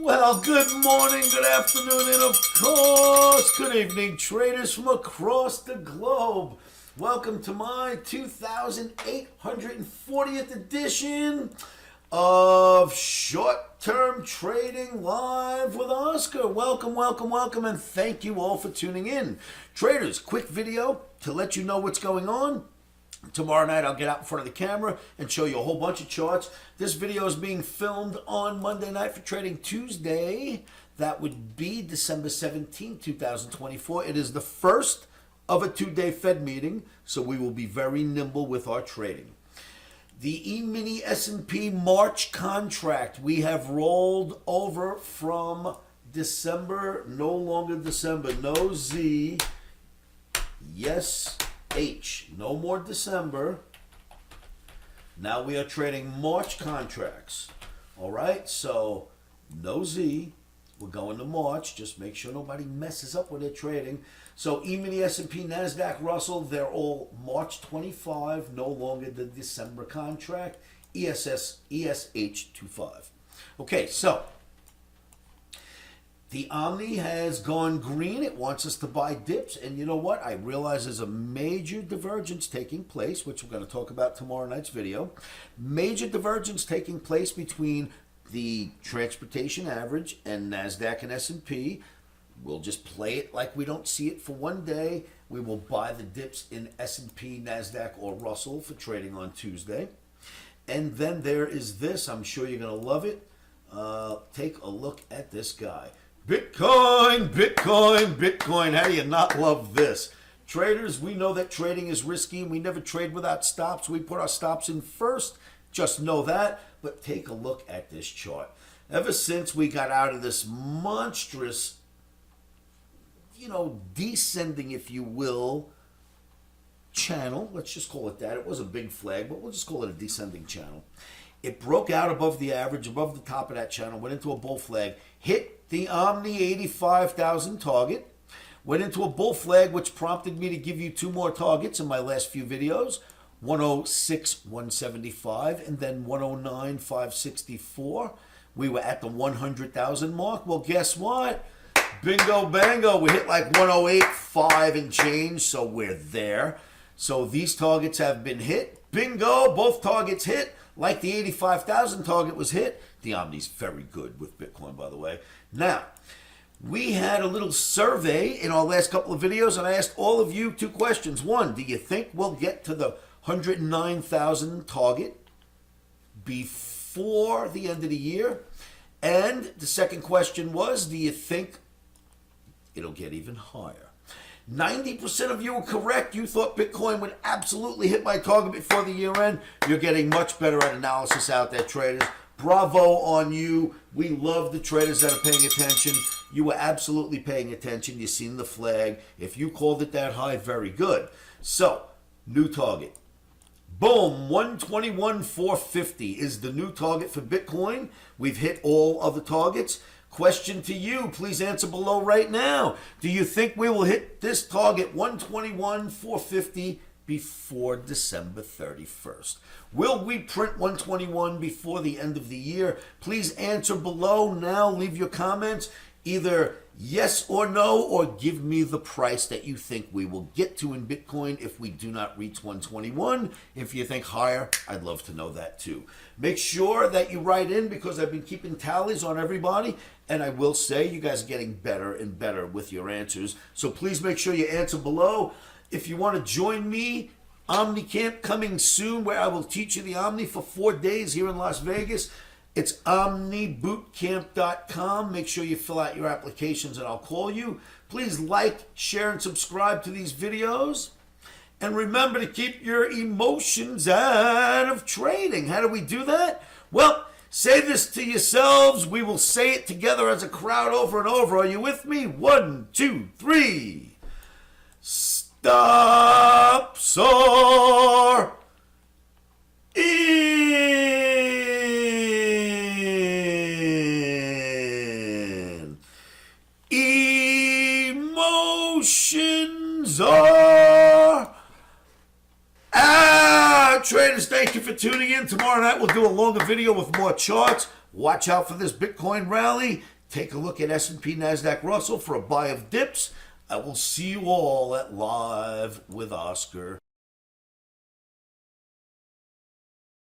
Well, good morning, good afternoon, and of course, good evening, traders from across the globe. Welcome to my 2840th edition of Short-Term Trading Live with Oscar. Welcome, welcome, welcome, and thank you all for tuning in. Traders, quick video to let you know what's going on. Tomorrow night I'll get out in front of the camera and show you a whole bunch of charts. This video is being filmed on Monday night for Trading Tuesday. That would be December 17, 2024. It is the first of a two-day Fed meeting, so we will be very nimble with our trading. The E-mini S&P March contract, we have rolled over from December, no longer December, no Z, yes, H. No more December. Now we are trading March contracts. All right, so no Z. We're going to March. Just make sure nobody messes up when they're trading. So E-mini, S&P, NASDAQ, Russell, they're all March 25, no longer the December contract. ESH 25. Okay, so the OMNI has gone green. It wants us to buy dips. And you know what? I realize there's a major divergence taking place, which we're going to talk about tomorrow night's video. Major divergence taking place between the transportation average and NASDAQ and S&P. We'll just play it like we don't see it for one day. We will buy the dips in S&P, NASDAQ, or Russell for trading on Tuesday. And then there is this. I'm sure you're going to love it. Take a look at this guy. Bitcoin, Bitcoin, Bitcoin. How do you not love this? Traders, we know that trading is risky and we never trade without stops. We put our stops in first. Just know that. But take a look at this chart. Ever since we got out of this monstrous, descending, if you will, channel. Let's just call it that. It was a big flag, but we'll just call it a descending channel. It broke out above the average, above the top of that channel, went into a bull flag, hit the OMNI 85,000 target, went into a bull flag, which prompted me to give you two more targets in my last few videos, 106, 175, and then 109, 564. We were at the 100,000 mark. Well, guess what? Bingo, bango. We hit like 108.5 and change, so we're there. So these targets have been hit. Bingo, both targets hit. Like the 85,000 target was hit. The OMNI's very good with Bitcoin, by the way. Now, we had a little survey in our last couple of videos, and I asked all of you two questions. One, do you think we'll get to the 109,000 target before the end of the year? And the second question was, do you think it'll get even higher? 90% of you were correct. You thought Bitcoin would absolutely hit my target before the year end. You're getting much better at analysis out there, traders. Bravo on you. We love the traders that are paying attention. You were absolutely paying attention. You've seen the flag. If you called it that high, very good. So, new target. Boom, 121,450 is the new target for Bitcoin. We've hit all other targets. Question to you, please answer below right now. Do you think we will hit this target, 121,450, before December 31st? Will we print 121 before the end of the year? Please answer below now. Leave your comments. Either yes or no, or give me the price that you think we will get to in Bitcoin if we do not reach 121. If you think higher, I'd love to know that too. Make sure that you write in, because I've been keeping tallies on everybody, and I will say you guys are getting better and better with your answers. So please make sure you answer below. If you want to join me, OMNI Camp coming soon, where I will teach you the OMNI for 4 days here in Las Vegas. It's omnibootcamp.com. Make sure you fill out your applications and I'll call you. Please like, share, and subscribe to these videos. And remember to keep your emotions out of trading. How do we do that? Well, say this to yourselves. We will say it together as a crowd over and over. Are you with me? 1, 2, 3. Stop, soar, emotions are out. Traders, thank you for tuning in. Tomorrow night we'll do a longer video with more charts. Watch out for this Bitcoin rally. Take a look at S&P NASDAQ Russell for a buy of dips. I will see you all at Live with Oscar.